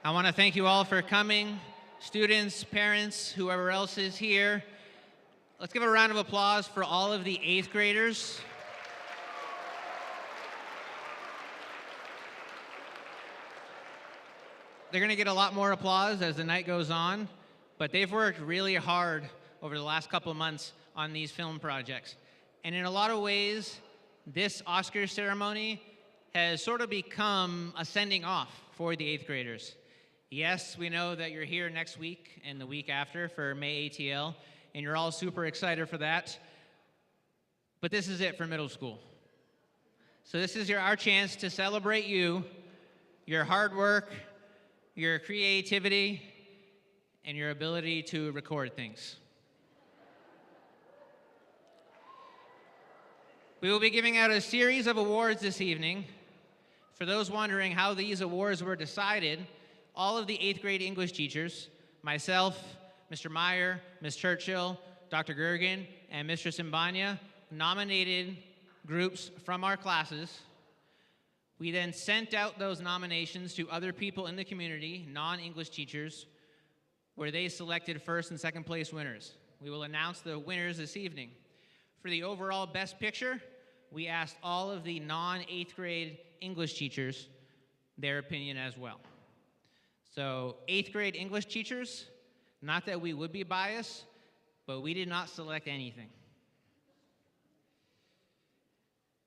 I want to thank you all for coming, students, parents, whoever else is here. Let's give a round of applause for all of the 8th graders. They're going to get a lot more applause as the night goes on, but they've worked really hard over the last couple of months on these film projects. And in a lot of ways, this Oscar ceremony has sort of become a sending off for the 8th graders. Yes, we know that you're here next week and the week after for May ATL, and you're all super excited for that. But this is it for middle school. So this is our chance to celebrate you, your hard work, your creativity, and your ability to record things. We will be giving out a series of awards this evening. For those wondering how these awards were decided, all of the 8th grade English teachers, myself, Mr. Meyer, Ms. Churchill, Dr. Gergen, and Mr. Simbanya nominated groups from our classes. We then sent out those nominations to other people in the community, non-English teachers, where they selected first and second place winners. We will announce the winners this evening. For the overall best picture, we asked all of the non-8th grade English teachers their opinion as well. So 8th grade English teachers, not that we would be biased, but we did not select anything.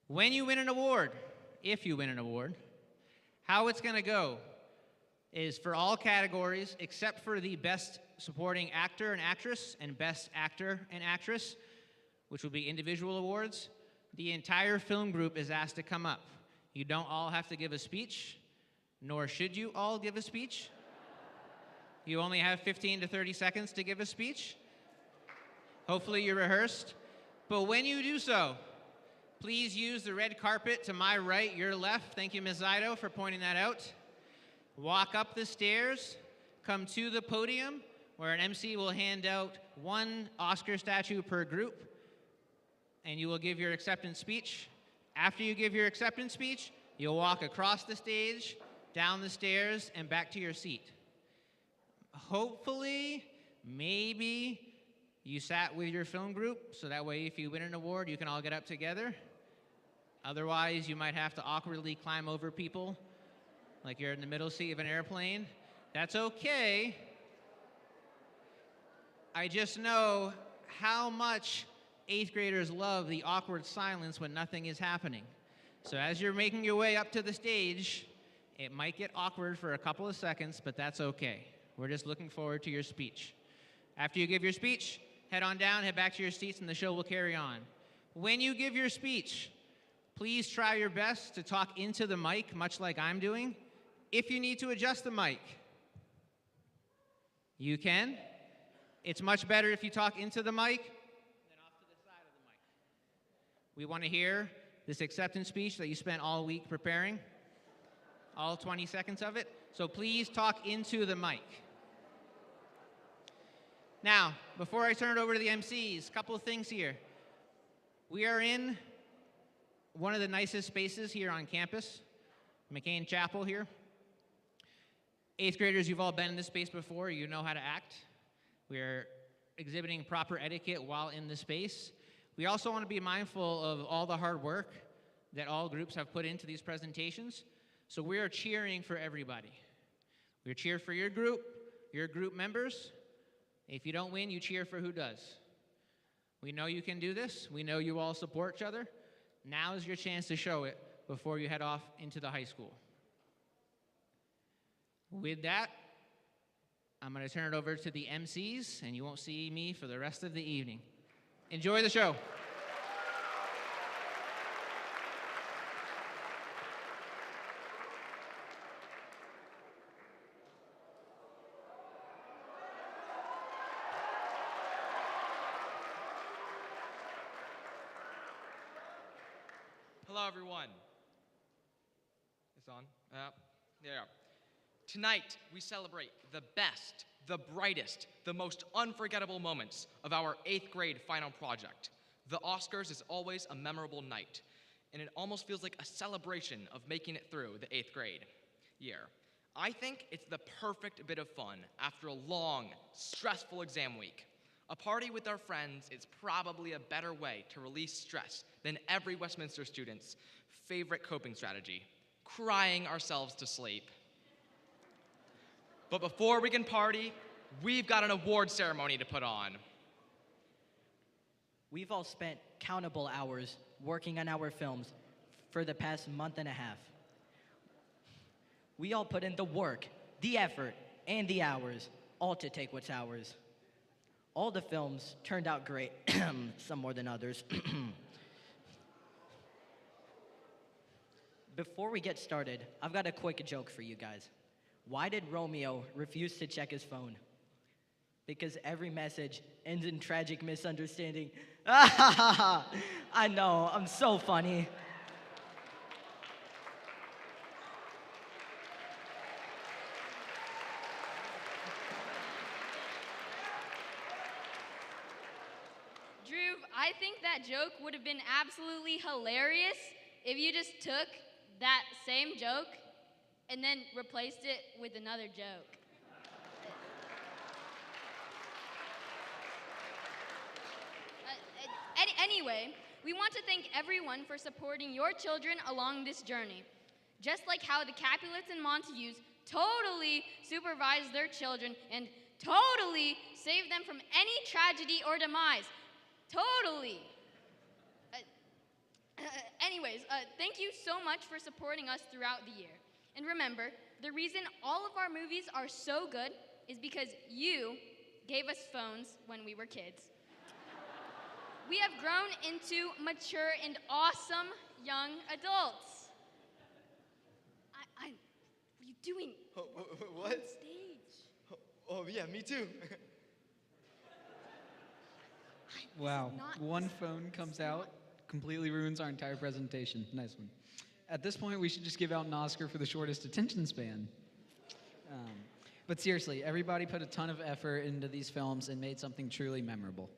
When you win an award, if you win an award, how it's going to go is for all categories except for the Best Supporting Actor and Actress and Best Actor and Actress, which will be individual awards, the entire film group is asked to come up. You don't all have to give a speech, nor should you all give a speech. You only have 15 to 30 seconds to give a speech. Hopefully you rehearsed. But when you do so, please use the red carpet to my right, your left. Thank you, Ms. Zido, for pointing that out. Walk up the stairs, come to the podium, where an MC will hand out one Oscar statue per group, and you will give your acceptance speech. After you give your acceptance speech, you'll walk across the stage, down the stairs, and back to your seat. Hopefully, maybe you sat with your film group, so that way if you win an award, you can all get up together. Otherwise, you might have to awkwardly climb over people like you're in the middle seat of an airplane. That's okay. I just know how much 8th graders love the awkward silence when nothing is happening. So as you're making your way up to the stage, it might get awkward for a couple of seconds, but that's okay. We're just looking forward to your speech. After you give your speech, head on down, head back to your seats, and the show will carry on. When you give your speech, please try your best to talk into the mic, much like I'm doing. If you need to adjust the mic, you can. It's much better if you talk into the mic than off to the side of the mic. We want to hear this acceptance speech that you spent all week preparing, all 20 seconds of it. So please talk into the mic. Now, before I turn it over to the MCs, a couple of things here. We are in one of the nicest spaces here on campus, McCain Chapel here. 8th graders, you've all been in this space before. You know how to act. We're exhibiting proper etiquette while in the space. We also want to be mindful of all the hard work that all groups have put into these presentations. So we are cheering for everybody. We're cheering for your group members. If you don't win, you cheer for who does. We know you can do this. We know you all support each other. Now is your chance to show it before you head off into the high school. With that, I'm going to turn it over to the MCs, and you won't see me for the rest of the evening. Enjoy the show. Hello, everyone. It's on? Yeah. Tonight, we celebrate the best, the brightest, the most unforgettable moments of our 8th grade final project. The Oscars is always a memorable night, and it almost feels like a celebration of making it through the 8th grade year. I think it's the perfect bit of fun after a long, stressful exam week. A party with our friends is probably a better way to release stress than every Westminster student's favorite coping strategy, crying ourselves to sleep. But before we can party, we've got an award ceremony to put on. We've all spent countable hours working on our films for the past month and a half. We all put in the work, the effort, and the hours, all to take what's ours. All the films turned out great, some more than others. Before we get started, I've got a quick joke for you guys. Why did Romeo refuse to check his phone? Because every message ends in tragic misunderstanding. I know, I'm so funny. Drew, I think that joke would have been absolutely hilarious if you just took that same joke and then replaced it with another joke. Anyway, we want to thank everyone for supporting your children along this journey. Just like how the Capulets and Montagues totally supervised their children and totally saved them from any tragedy or demise. Totally. Thank you so much for supporting us throughout the year. And remember, the reason all of our movies are so good is because you gave us phones when we were kids. We have grown into mature and awesome young adults. What are you doing? What? On stage. Oh, yeah, me too. Wow, not- one phone comes out, completely ruins our entire presentation. Nice one. At this point, we should just give out an Oscar for the shortest attention span. But seriously, everybody put a ton of effort into these films and made something truly memorable.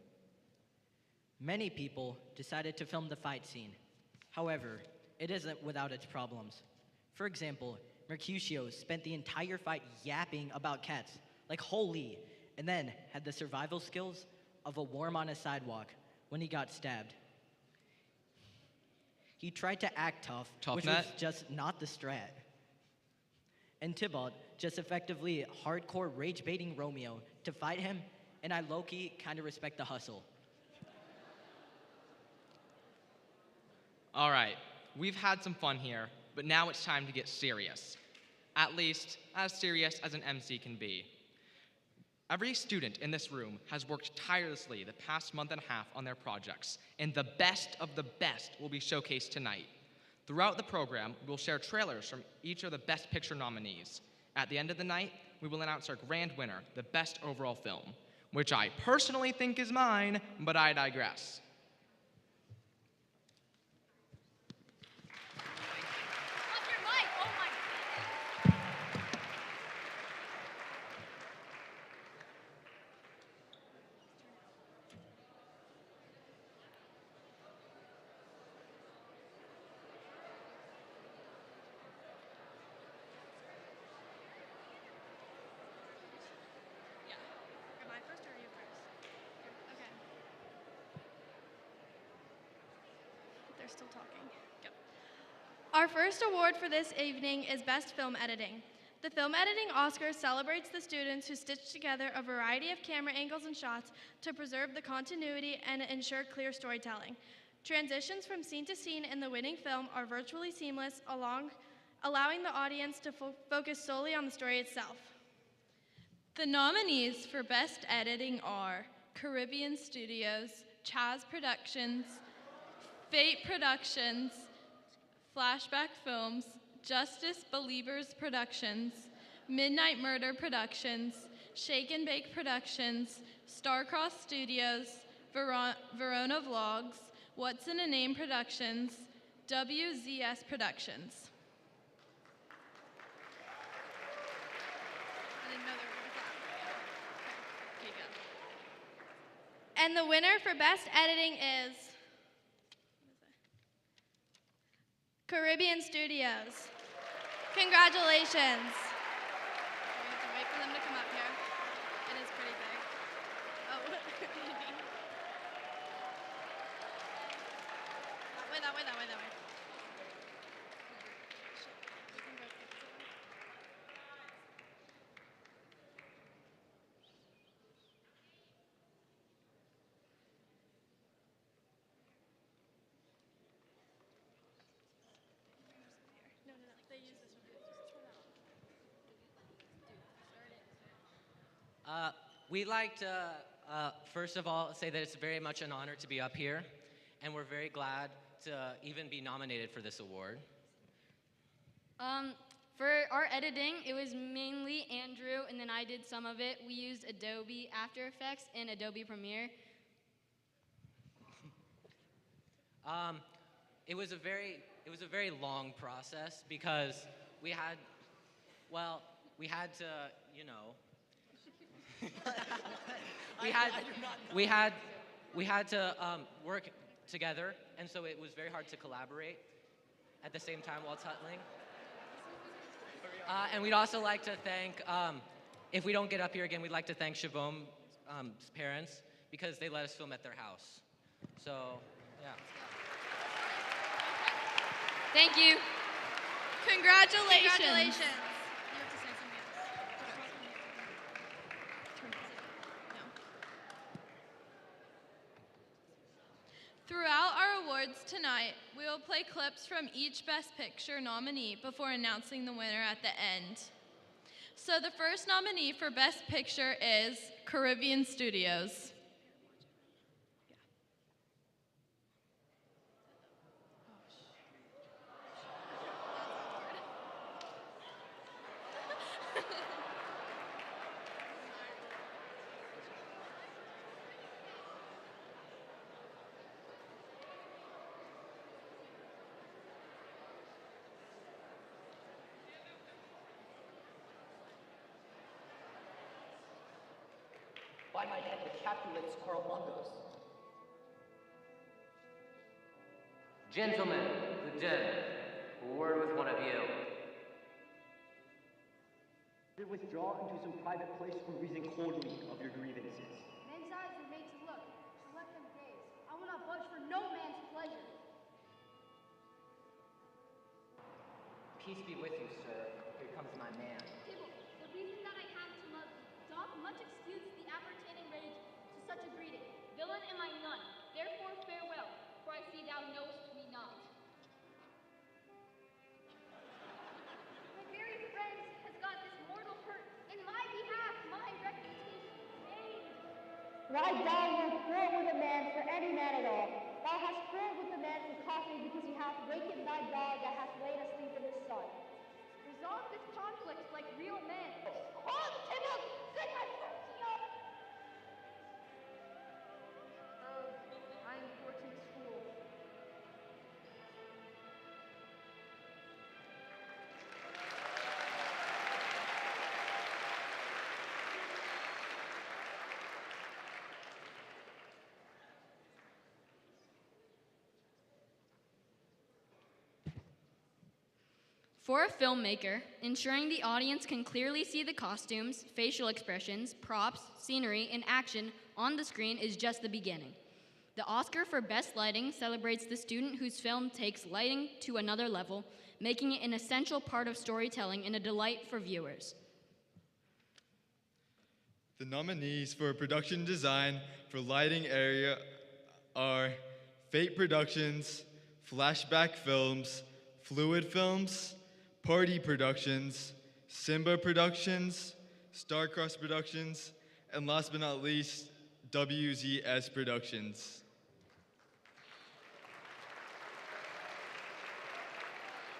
Many people decided to film the fight scene. However, it isn't without its problems. For example, Mercutio spent the entire fight yapping about cats, like holy, and then had the survival skills of a worm on a sidewalk when he got stabbed. He tried to act tough, which was just not the strat. And Tybalt just effectively hardcore rage-baiting Romeo to fight him, and I low-key kind of respect the hustle. All right, we've had some fun here, but now it's time to get serious. At least, as serious as an MC can be. Every student in this room has worked tirelessly the past month and a half on their projects, and the best of the best will be showcased tonight. Throughout the program, we'll share trailers from each of the Best Picture nominees. At the end of the night, we will announce our grand winner, the Best Overall Film, which I personally think is mine, but I digress. Off your mic! Oh my goodness! Am I first or are you first? Okay. They're still talking. Go. Our first award for this evening is Best Film Editing. The Film Editing Oscar celebrates the students who stitched together a variety of camera angles and shots to preserve the continuity and ensure clear storytelling. Transitions from scene to scene in the winning film are virtually seamless, allowing the audience to focus solely on the story itself. The nominees for Best Editing are Caribbean Studios, Chaz Productions, Fate Productions, Flashback Films, Justice Believers Productions, Midnight Murder Productions, Shake and Bake Productions, Starcross Studios, Verona Vlogs, What's in a Name Productions, WZS Productions. I didn't know they were going to clap. Okay, go. And the winner for Best Editing is Caribbean Studios. Congratulations. way, that way, that way. No, no, no. They use this one. We'd like to, first of all, say that it's very much an honor to be up here, and we're very glad to even be nominated for this award. For our editing, it was mainly Andrew, and then I did some of it. We used Adobe After Effects and Adobe Premiere. It was a very long process because we had to, you know, we had to work together, and so it was very hard to collaborate at the same time while tuttling. And we'd also like to thank, if we don't get up here again, we'd like to thank Siobhan's parents because they let us film at their house. So, yeah. Thank you. Congratulations. Congratulations. You have to say something else. Throughout our awards tonight, we will play clips from each Best Picture nominee before announcing the winner at the end. So the first nominee for Best Picture is Caribbean Studios. By my head, the Capulets are among us. Gentlemen, the den, a word with one of you. Withdraw into some private place or reason coldly of your grievances. Men's eyes are made to look, so let them gaze. I will not budge for no man's pleasure. Peace be with you, sir. Here comes my man. Tybalt, the reason that I have to love thee doth much excuse the appertaining rage to such a greeting. Villain am I none, therefore farewell, for I see thou knowest me not. My very friend has got this mortal hurt. In my behalf, my reputation stained. Why thou wilt quarrel with a man for any man at all? Thou hast quarreled with the man for coffee because he hath wakened thy dog that hath laid asleep in his son. Resolve this conflict like real men. Hold, Tybalt! Good my mercy up! Oh, I am Fortune's fool. For a filmmaker, ensuring the audience can clearly see the costumes, facial expressions, props, scenery, and action on the screen is just the beginning. The Oscar for Best Lighting celebrates the student whose film takes lighting to another level, making it an essential part of storytelling and a delight for viewers. The nominees for production design for lighting area are Fate Productions, Flashback Films, Fluid Films, Party Productions, Simba Productions, Starcross Productions, and last but not least, WZS Productions.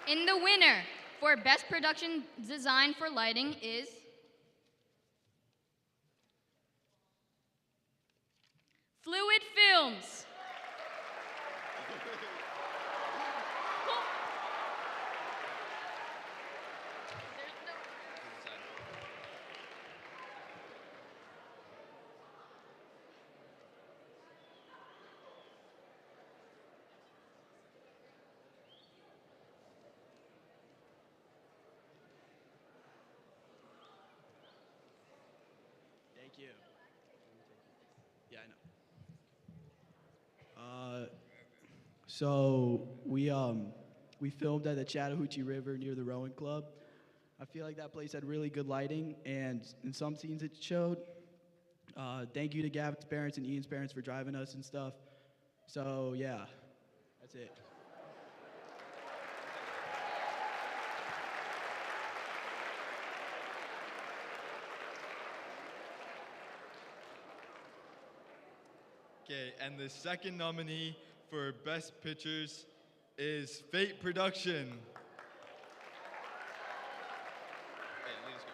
And the winner for Best Production Design for Lighting is Fluid Films. Thank you. Yeah, I know. So we filmed at the Chattahoochee River near the rowing club. I feel like that place had really good lighting, and in some scenes it showed. Thank you to Gavin's parents and Ian's parents for driving us and stuff. So yeah, that's it. Okay, and the second nominee for Best Pictures is Fate Production. Hey, ladies, go.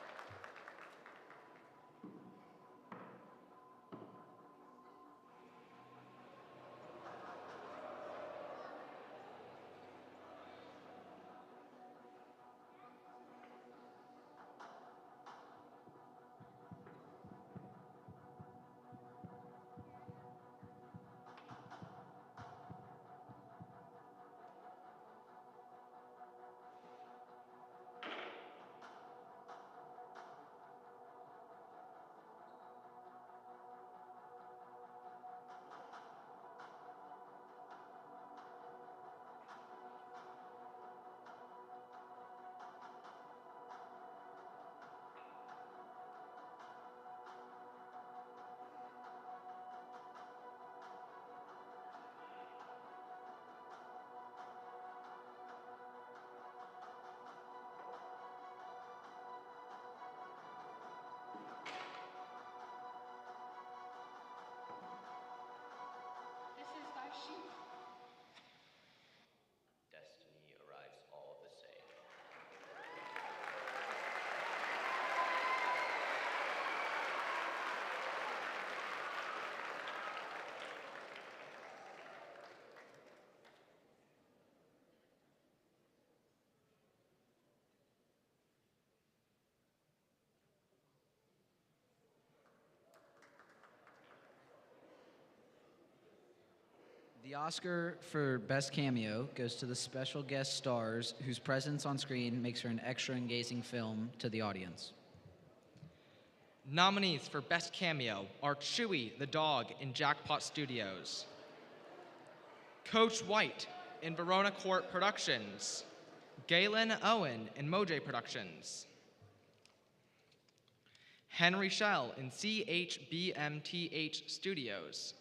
This is our shoot. Destiny arrives all the same. The Oscar for Best Cameo goes to the special guest stars whose presence on screen makes for an extra engaging film to the audience. Nominees for Best Cameo are Chewie the dog in Jackpot Studios, Coach White in Verona Court Productions, Galen Owen in Moj Productions, Henry Schell in CHBMTH Studios,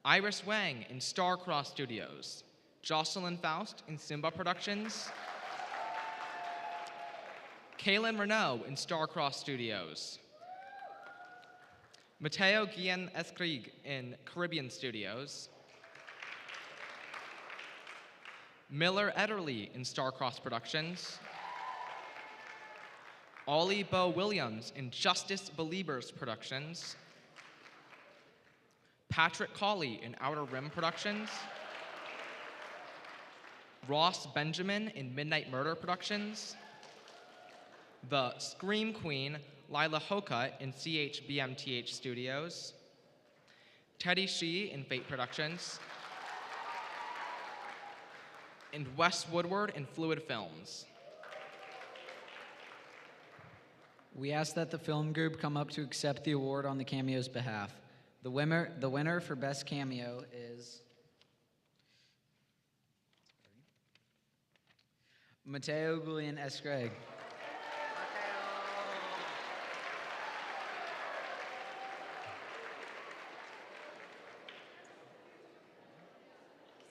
Iris Wang in Starcross Studios, Jocelyn Faust in Simba Productions, Kaylin Renault in Starcross Studios, Mateo Guillen Escrig in Caribbean Studios, Miller Ederle in Starcross Productions, Ollie Bo Williams in Justice Believers Productions, Patrick Colley in Outer Rim Productions, Ross Benjamin in Midnight Murder Productions, the Scream Queen Lila Hoka in CHBMTH Studios, Teddy Shee in Fate Productions, and Wes Woodward in Fluid Films. We ask that the film group come up to accept the award on the cameo's behalf. The winner for Best Cameo is Mateo Guillen Escrig.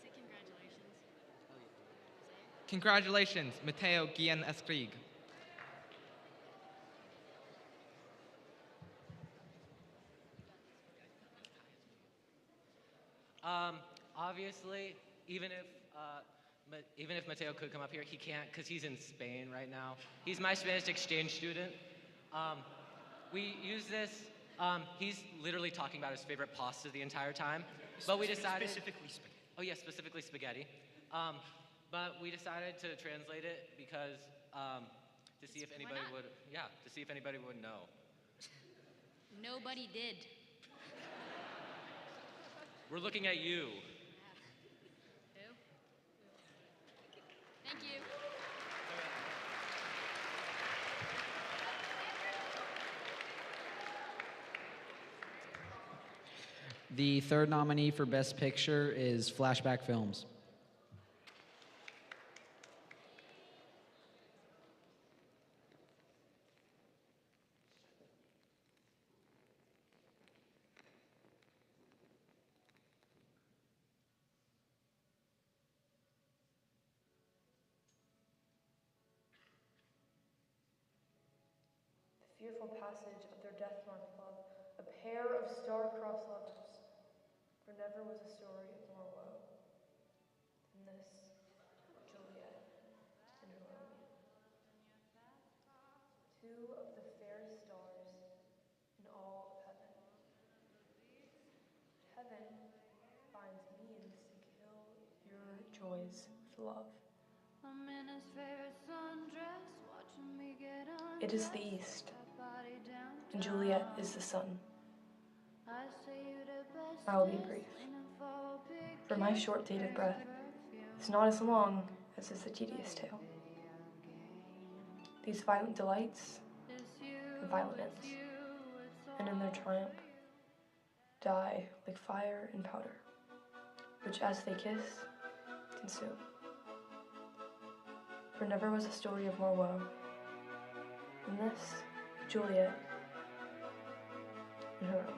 Say congratulations. Congratulations, Mateo Guillen Escrig. Obviously, even if Mateo could come up here, he can't because he's in Spain right now. He's my Spanish exchange student. We use this. He's literally talking about his favorite pasta the entire time. But we decided. Specifically spaghetti. Oh yeah, specifically spaghetti. But we decided to translate it because to see if anybody would. Yeah, to see if anybody would know. Nobody did. We're looking at you. Who? Thank you. The third nominee for Best Picture is Flashback Films. fearful passage of their death-marked love, a pair of star-crossed lovers, for never was a story of more woe than this, Juliet and her Romeo. Two of the fairest stars in all of heaven. Heaven finds means to kill your joys with love. I'm in his favorite sundress, watching me get on. It is the east, and Juliet is the sun. I will be brief, for my short dated breath is not as long as is the tedious tale. These violent delights have violent ends, and in their triumph die like fire and powder, which as they kiss, consume. For never was a story of more woe than this, Juliet and her Romeo.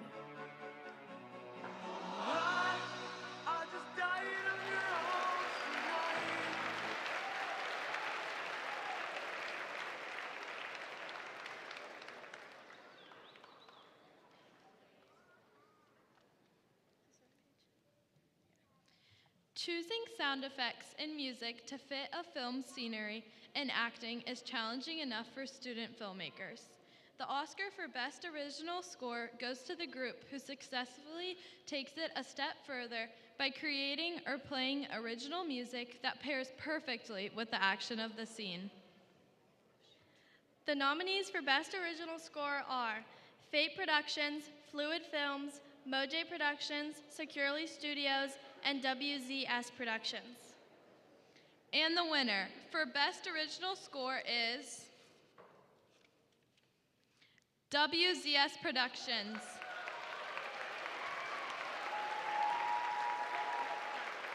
Choosing sound effects and music to fit a film's scenery and acting is challenging enough for student filmmakers. The Oscar for Best Original Score goes to the group who successfully takes it a step further by creating or playing original music that pairs perfectly with the action of the scene. The nominees for Best Original Score are Fate Productions, Fluid Films, Moj Productions, Securely Studios, and WZS Productions. And the winner for Best Original Score is WZS Productions.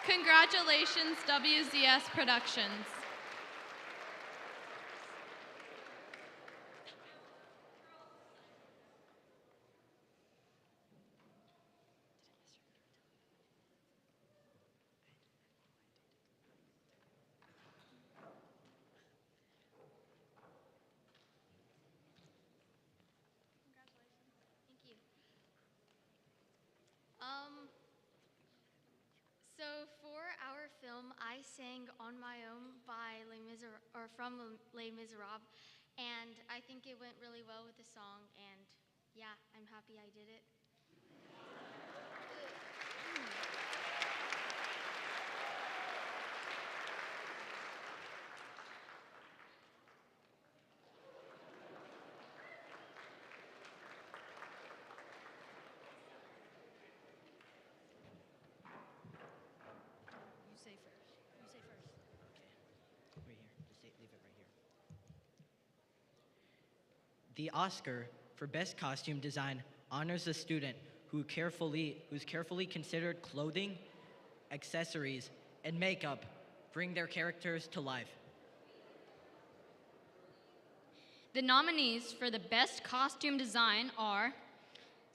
Congratulations, WZS Productions. Thank you. So for our film, I sang "On My Own" by from Les Miserables, and I think it went really well with the song. And yeah, I'm happy I did it. You say first. You say first. Okay. Right here. Just leave it right here. The Oscar for Best Costume Design honors a student who's carefully considered clothing, accessories, and makeup bring their characters to life. The nominees for the Best Costume Design are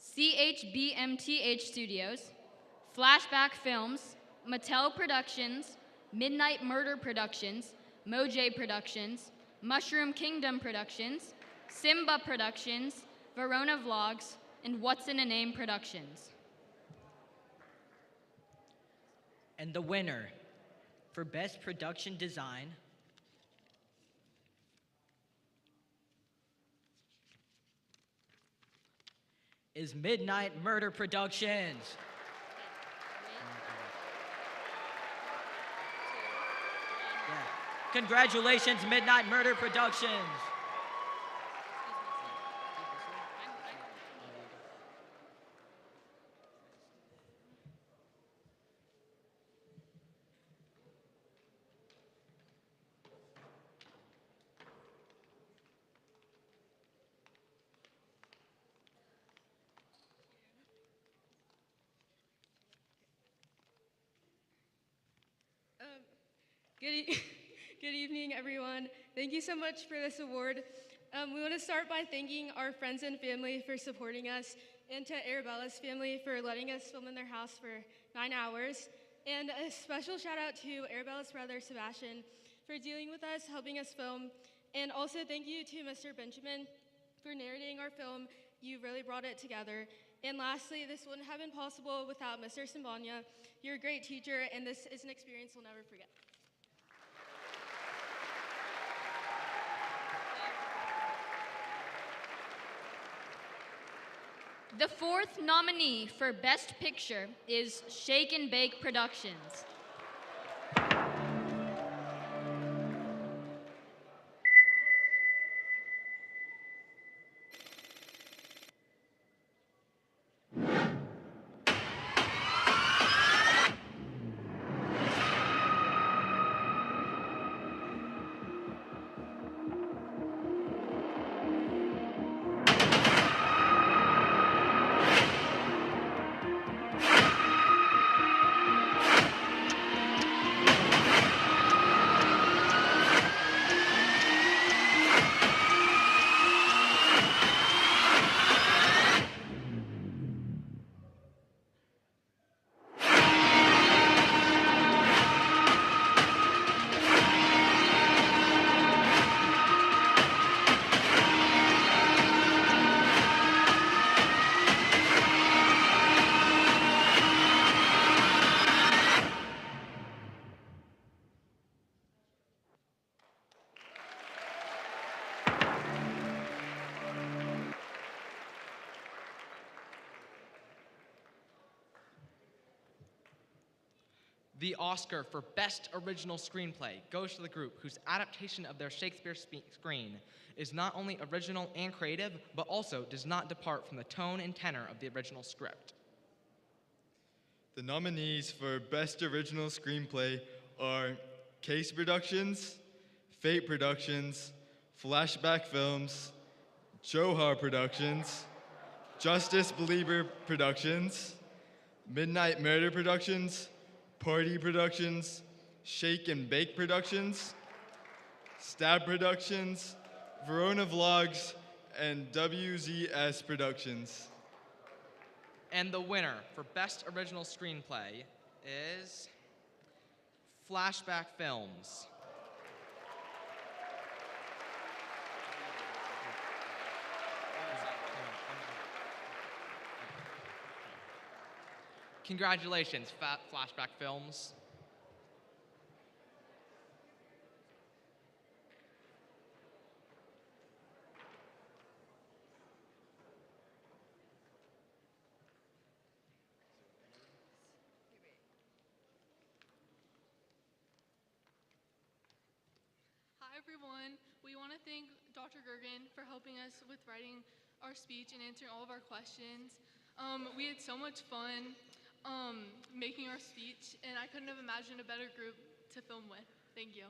CHBMTH Studios, Flashback Films, Mattel Productions, Midnight Murder Productions, Moj Productions, Mushroom Kingdom Productions, Simba Productions, Verona Vlogs, and What's in a Name Productions. And the winner for Best Production Design is Midnight Murder Productions. Yeah. Congratulations, Midnight Murder Productions. Good evening, everyone. Thank you so much for this award. We want to start by thanking our friends and family for supporting us, and to Arabella's family for letting us film in their house for 9 hours. And a special shout out to Arabella's brother, Sebastian, for dealing with us, helping us film. And also thank you to Mr. Benjamin for narrating our film. You really brought it together. And lastly, this wouldn't have been possible without Mr. Simbanya. You're a great teacher, and this is an experience we'll never forget. The fourth nominee for Best Picture is Shake and Bake Productions. The Oscar for Best Original Screenplay goes to the group whose adaptation of their Shakespeare screen is not only original and creative, but also does not depart from the tone and tenor of the original script. The nominees for Best Original Screenplay are Case Productions, Fate Productions, Flashback Films, Johar Productions, Justice Believer Productions, Midnight Murder Productions, Party Productions, Shake and Bake Productions, Stab Productions, Verona Vlogs, and WZS Productions. And the winner for Best Original Screenplay is Flashback Films. Congratulations, Flashback Films. Hi everyone, we want to thank Dr. Gergen for helping us with writing our speech and answering all of our questions. We had so much fun making our speech, and I couldn't have imagined a better group to film with. Thank you.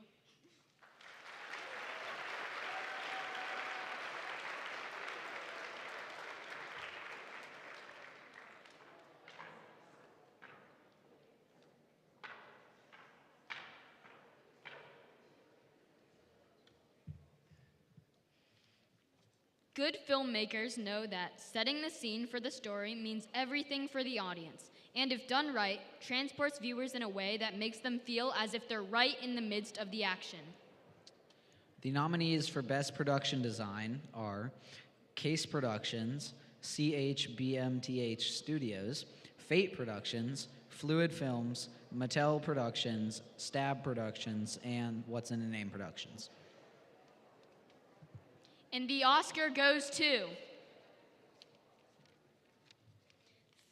Good filmmakers know that setting the scene for the story means everything for the audience, and if done right, transports viewers in a way that makes them feel as if they're right in the midst of the action. The nominees for Best Production Design are Case Productions, CHBMTH Studios, Fate Productions, Fluid Films, Mattel Productions, Stab Productions, and What's in a Name Productions. And the Oscar goes to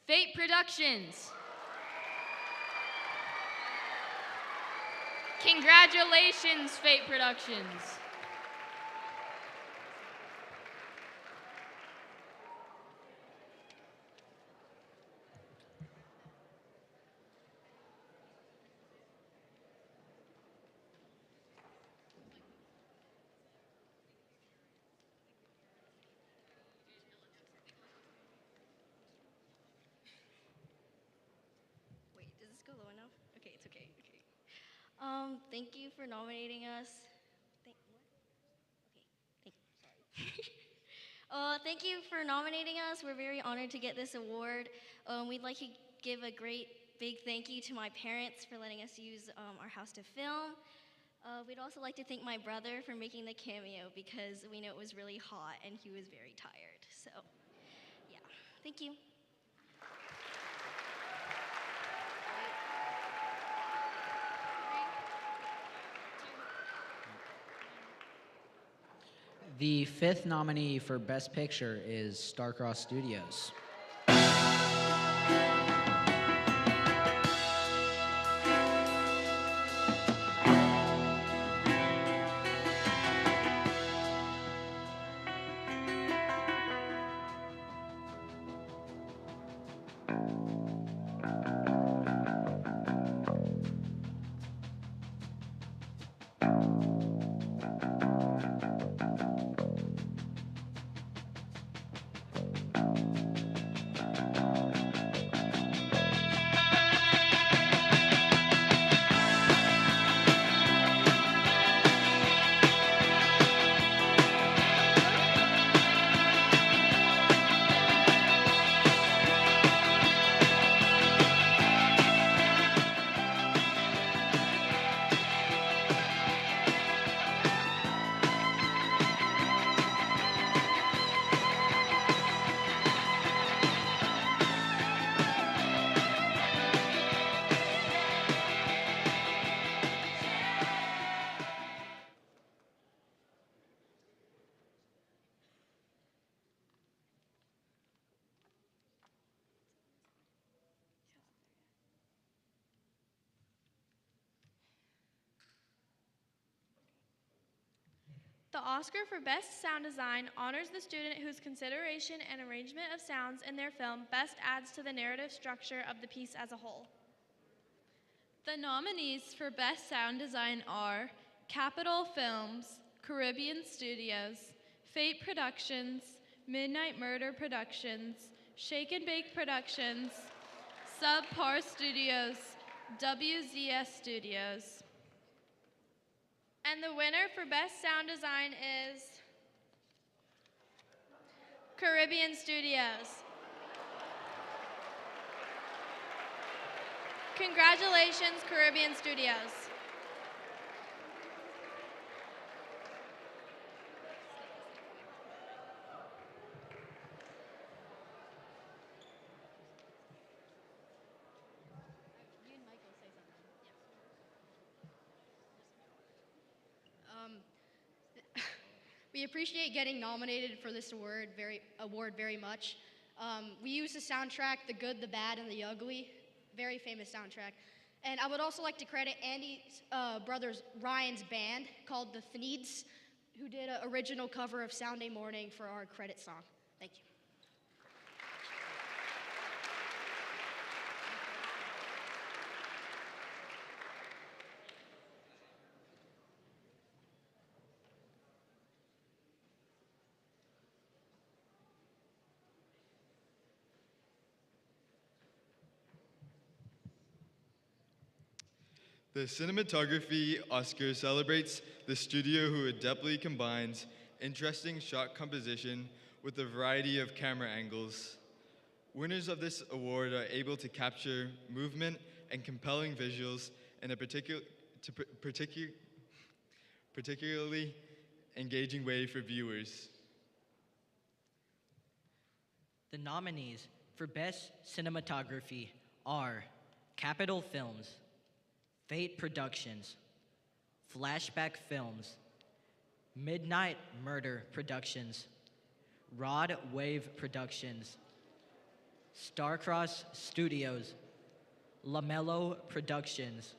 Fate Productions. Congratulations, Fate Productions. Wait, does this go low enough? Okay, it's okay. Okay. Thank you for nominating us. Thank you for nominating us. We're very honored to get this award. We'd like to give a great big thank you to my parents for letting us use our house to film. We'd also like to thank my brother for making the cameo because we know it was really hot and he was very tired. So, yeah, thank you. The fifth nominee for Best Picture is Starcross Studios. The Oscar for Best Sound Design honors the student whose consideration and arrangement of sounds in their film best adds to the narrative structure of the piece as a whole. The nominees for Best Sound Design are Capitol Films, Caribbean Studios, Fate Productions, Midnight Murder Productions, Shake and Bake Productions, Subpar Studios, WZS Studios. And the winner for Best Sound Design is Caribbean Studios. Congratulations, Caribbean Studios. We appreciate getting nominated for this award very much. We use the soundtrack, The Good, the Bad, and the Ugly. Very famous soundtrack. And I would also like to credit Andy's brothers Ryan's band called the Thneeds, who did an original cover of Sunday Morning for our credit song. Thank you. The Cinematography Oscar celebrates the studio who adeptly combines interesting shot composition with a variety of camera angles. Winners of this award are able to capture movement and compelling visuals in a particularly engaging way for viewers. The nominees for Best Cinematography are Capitol Films, Fate Productions, Flashback Films, Midnight Murder Productions, Rod Wave Productions, Starcross Studios, LaMelo Productions,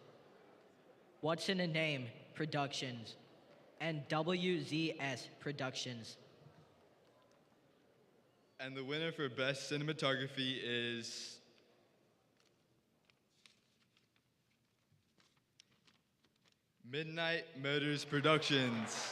What's in a Name Productions, and WZS Productions. And the winner for Best Cinematography is Midnight Murders Productions.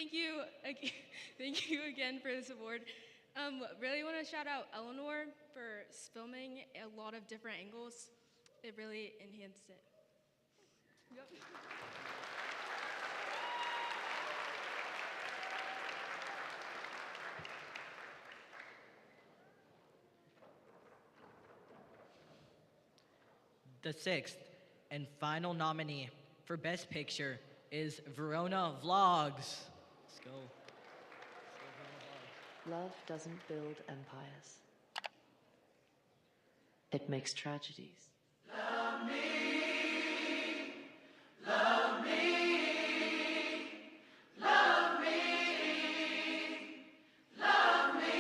Thank you, thank you again for this award. Really want to shout out Eleanor for filming a lot of different angles. It really enhanced it. Yep. The sixth and final nominee for Best Picture is Verona Vlogs. Let's go. Love doesn't build empires. It makes tragedies. Love me, love me, love me, love me,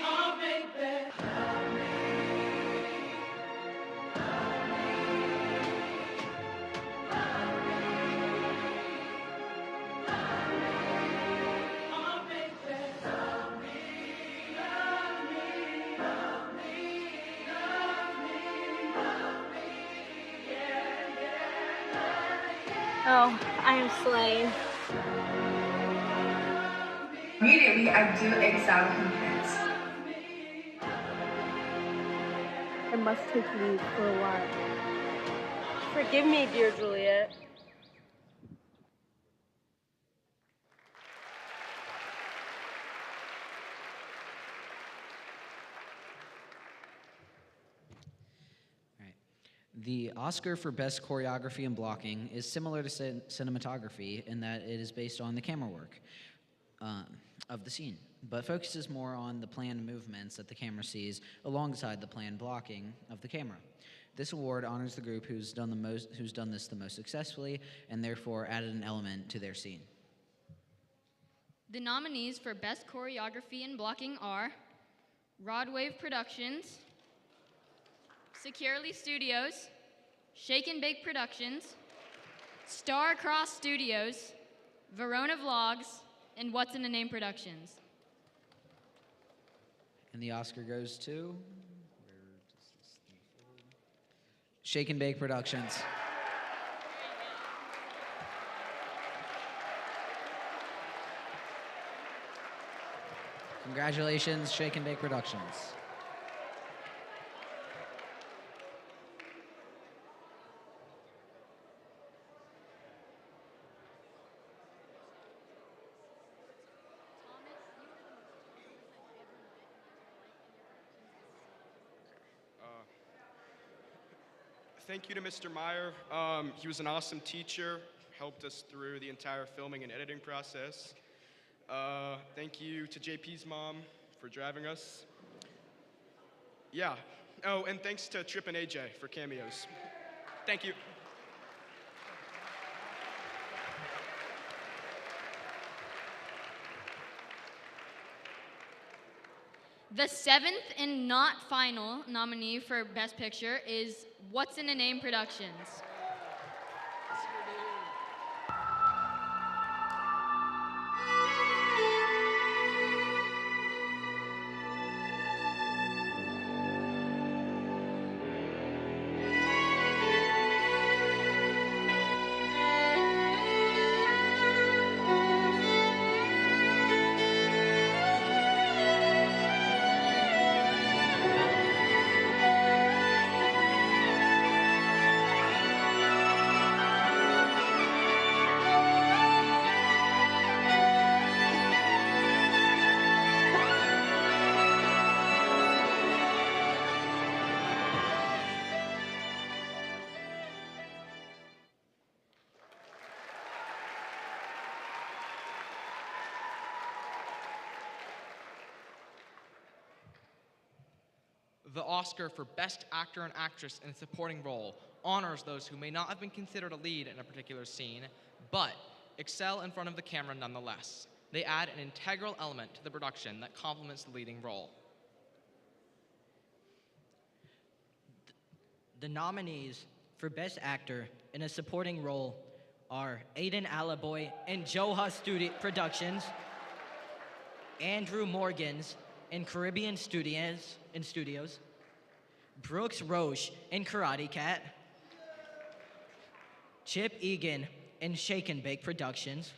oh baby, love me, love me, love me, oh baby, love me, love me, love me, love me, yeah, yeah, yeah. Oh, I am slain. Immediately, I do examine his. I must take leave for a while. Forgive me, dear Juliet. The Oscar for Best Choreography and Blocking is similar to cinematography in that it is based on the camera work of the scene, but focuses more on the planned movements that the camera sees alongside the planned blocking of the camera. This award honors the group who's done this the most successfully and therefore added an element to their scene. The nominees for Best Choreography and Blocking are Rod Wave Productions, Securely Studios, Shake and Bake Productions, Star Cross Studios, Verona Vlogs, and What's in a Name Productions. And the Oscar goes to Shake and Bake Productions. Congratulations, Shake and Bake Productions. Thank you to Mr. Meyer. He was an awesome teacher, helped us through the entire filming and editing process. Thank you to JP's mom for driving us. Yeah. Oh, and thanks to Trip and AJ for cameos. Thank you. The seventh and not final nominee for Best Picture is What's in a Name Productions. The Oscar for Best Actor and Actress in a Supporting Role honors those who may not have been considered a lead in a particular scene, but excel in front of the camera nonetheless. They add an integral element to the production that complements the leading role. The nominees for Best Actor in a Supporting Role are Aiden Alaboy in Joha Productions, Andrew Morgans in Caribbean Studios, Brooks Roche in Karate Cat, Chip Egan in Shake and Bake Productions,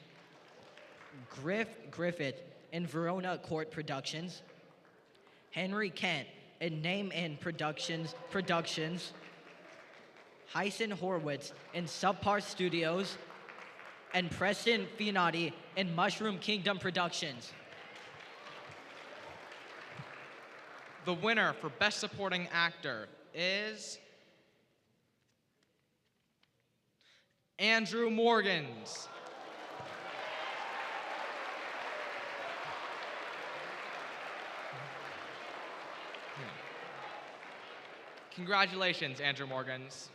Griffith and Verona Court Productions, Henry Kent and Name and Productions, Hyson Horwitz and Subpar Studios, and Preston Finati and Mushroom Kingdom Productions. The winner for Best Supporting Actor is Andrew Morgans. Congratulations, Andrew Morgans.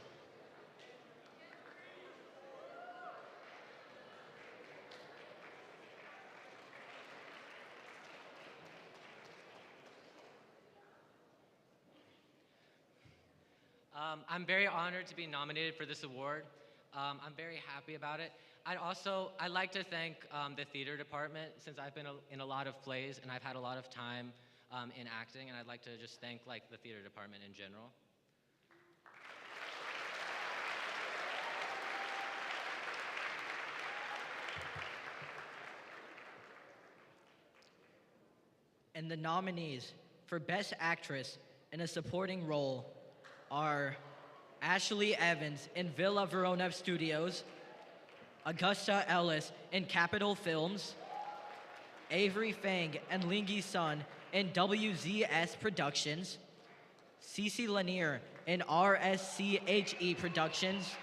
I'm very honored to be nominated for this award. I'm very happy about it. I'd like to thank the theater department, since I've been in a lot of plays and I've had a lot of time in acting, and I'd like to just thank the theater department in general. And the nominees for Best Actress in a Supporting Role are Ashley Evans in Villa Verona Studios, Augusta Ellis in Capitol Films, Avery Fang and Lingy Sun in WZS Productions, Cece Lanier in RSCHE Productions,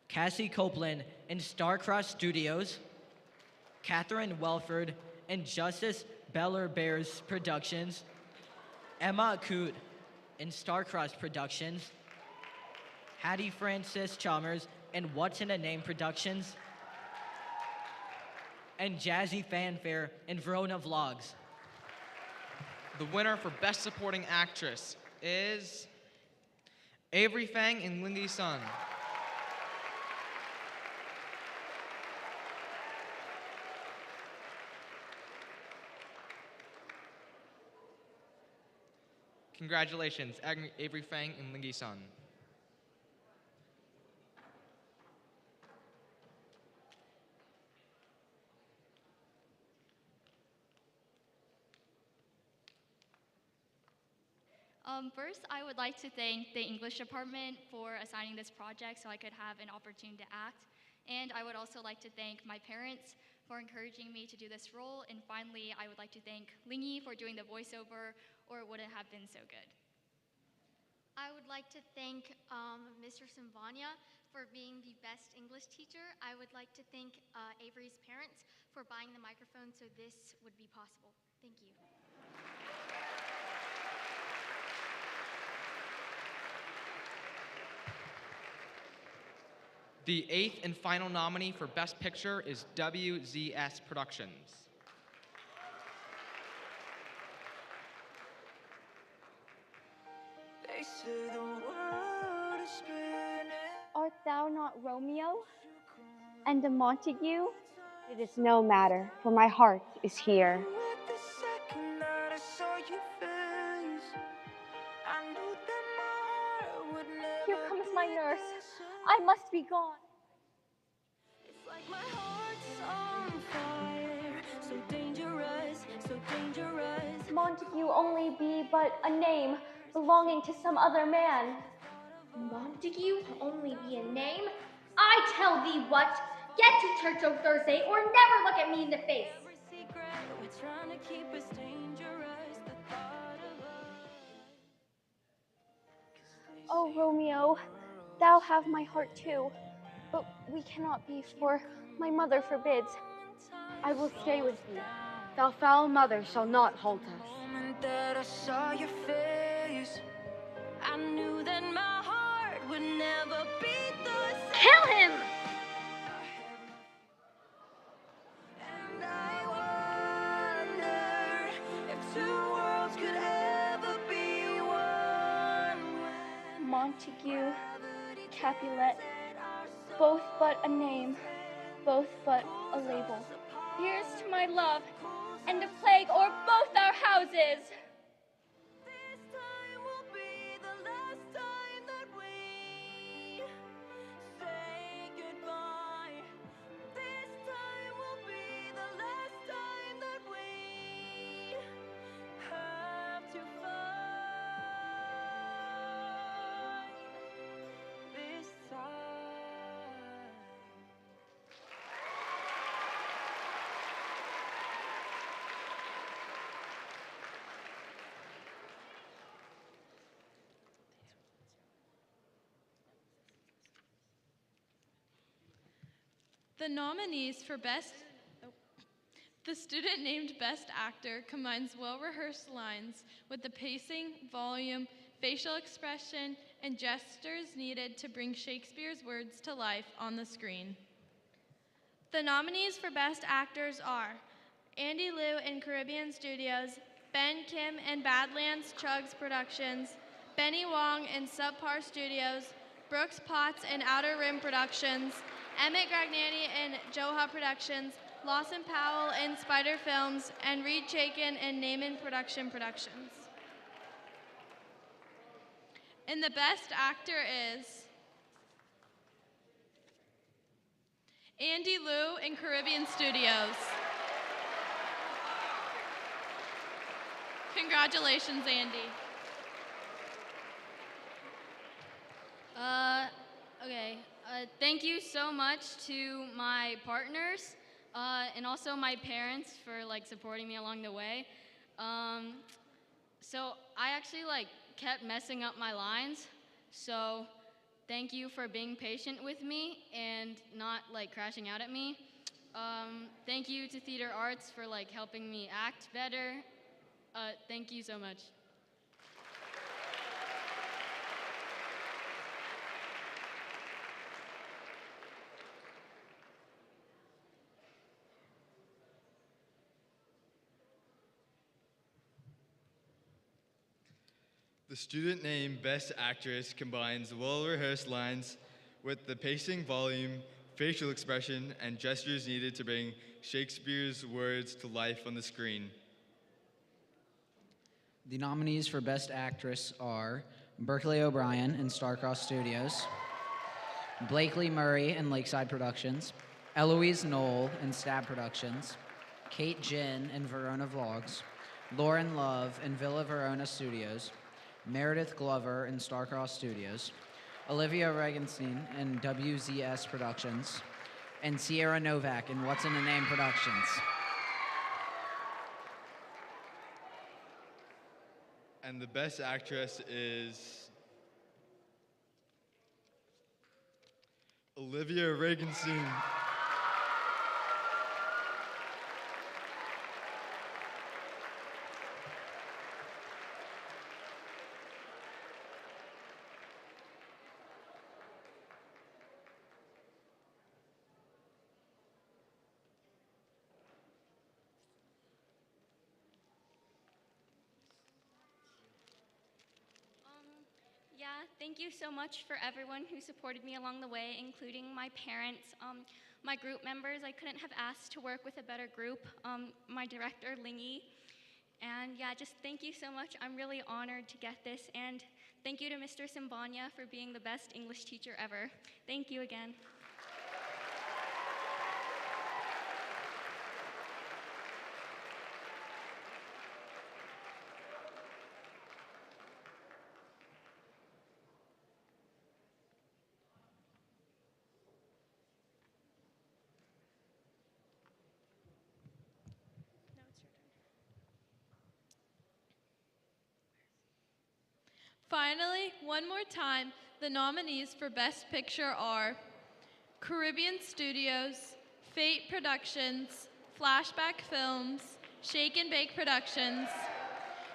Cassie Copeland in Starcross Studios, Catherine Welford in Justice Beller Bears Productions, Emma Coote in Starcross Productions, Hattie Francis Chalmers in What's in a Name Productions, and Jazzy Fanfare in Verona Vlogs. The winner for Best Supporting Actress is Avery Fang in Lingy Sun. Congratulations, Avery Fang and Lingy Sun. First, I would like to thank the English department for assigning this project so I could have an opportunity to act. And I would also like to thank my parents for encouraging me to do this role. And finally, I would like to thank Lingy for doing the voiceover, or it wouldn't have been so good. I would like to thank Mr. Simvania for being the best English teacher. I would like to thank Avery's parents for buying the microphone so this would be possible. Thank you. The eighth and final nominee for Best Picture is WZS Productions. They say the world is spinning. Art thou not Romeo? And a Montague? It is no matter, for my heart is here. With the second that I saw your face, I knew that my heart would never. Here comes my be nurse. the same. I must be gone. It's like my heart's on fire, so dangerous, so dangerous. Montague only be but a name belonging to some other man. Montague only be a name? I tell thee what, get to church on Thursday or never look at me in the face. Every secret we're trying to keep is dangerous. The thought of us. Oh, Romeo, thou have my heart too, but we cannot be, for my mother forbids. I will stay with thee. Thou foul mother shall not halt us. The moment that I saw your face, I knew that my heart would never beat the same. Kill him! And I wonder if two worlds could ever be one. Montague, Capulet, both but a name, both but a label. Here's to my love, and a plague o'er both our houses. This time will be the last time that we say goodbye. This time The nominees for the student named Best Actor combines well-rehearsed lines with the pacing, volume, facial expression, and gestures needed to bring Shakespeare's words to life on the screen. The nominees for Best Actors are Andy Liu in Caribbean Studios, Ben Kim in Badlands Chugs Productions, Benny Wong in Subpar Studios, Brooks Potts in Outer Rim Productions, Emmett Gragnani in Joha Productions, Lawson Powell in Spider Films, and Reed Chaikin in Naaman Productions. And the Best Actor is Andy Liu in Caribbean Studios. Congratulations, Andy. Okay. Thank you so much to my partners and also my parents for supporting me along the way. So I actually kept messing up my lines. So thank you for being patient with me and not crashing out at me. Thank you to Theater Arts for helping me act better. Thank you so much. The student named Best Actress combines well-rehearsed lines with the pacing, volume, facial expression, and gestures needed to bring Shakespeare's words to life on the screen. The nominees for Best Actress are Berkeley O'Brien in Starcross Studios, Blakely Murray in Lakeside Productions, Eloise Knoll in Stab Productions, Kate Jin in Verona Vlogs, Lauren Love in Villa Verona Studios, Meredith Glover in Starcross Studios, Olivia Regenstein in WZS Productions, and Sierra Novak in What's in a Name Productions. And the Best Actress is Olivia Regenstein. Yeah, thank you so much for everyone who supported me along the way, including my parents, my group members. I couldn't have asked to work with a better group, my director, Lingy. And yeah, just thank you so much. I'm really honored to get this. And thank you to Mr. Simbanya for being the best English teacher ever. Thank you again. Finally, one more time, the nominees for Best Picture are Caribbean Studios, Fate Productions, Flashback Films, Shake and Bake Productions,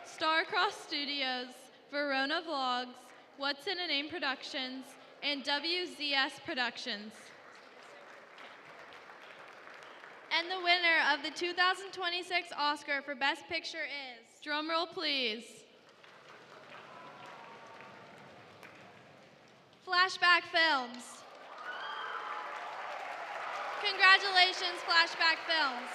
Starcross Studios, Verona Vlogs, What's in a Name Productions, and WZS Productions. And the winner of the 2026 Oscar for Best Picture is... Drumroll, please. Flashback Films. Congratulations, Flashback Films.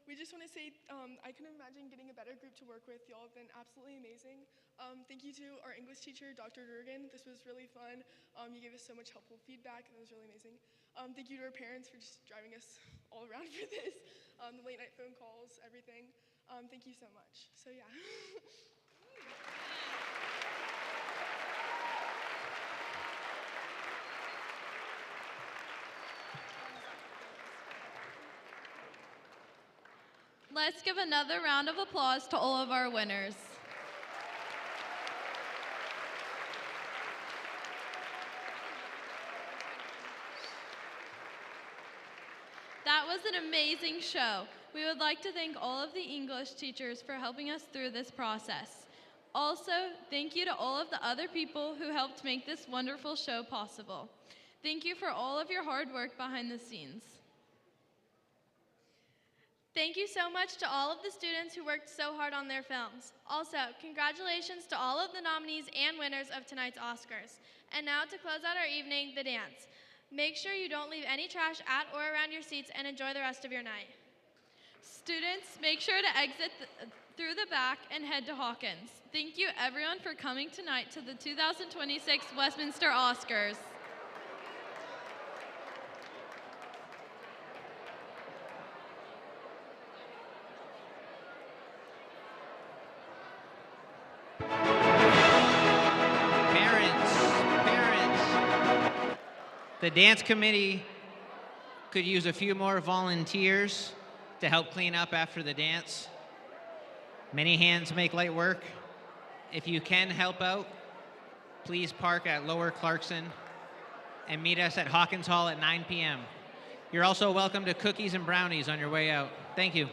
We just want to say I couldn't imagine getting a better group to work with. Y'all have been absolutely amazing. Thank you to our English teacher, Dr. Gergen. This was really fun. You gave us so much helpful feedback, and it was really amazing. Thank you to our parents for just driving us all around for this. The late night phone calls, everything. Thank you so much. So yeah. Let's give another round of applause to all of our winners. That was an amazing show. We would like to thank all of the English teachers for helping us through this process. Also, thank you to all of the other people who helped make this wonderful show possible. Thank you for all of your hard work behind the scenes. Thank you so much to all of the students who worked so hard on their films. Also, congratulations to all of the nominees and winners of tonight's Oscars. And now to close out our evening, the dance. Make sure you don't leave any trash at or around your seats and enjoy the rest of your night. Students, make sure to exit through the back and head to Hawkins. Thank you everyone for coming tonight to the 2026 Westminster Oscars. Parents, the dance committee could use a few more volunteers to help clean up after the dance. Many hands make light work. If you can help out, please park at Lower Clarkson and meet us at Hawkins Hall at 9 p.m. You're also welcome to cookies and brownies on your way out. Thank you.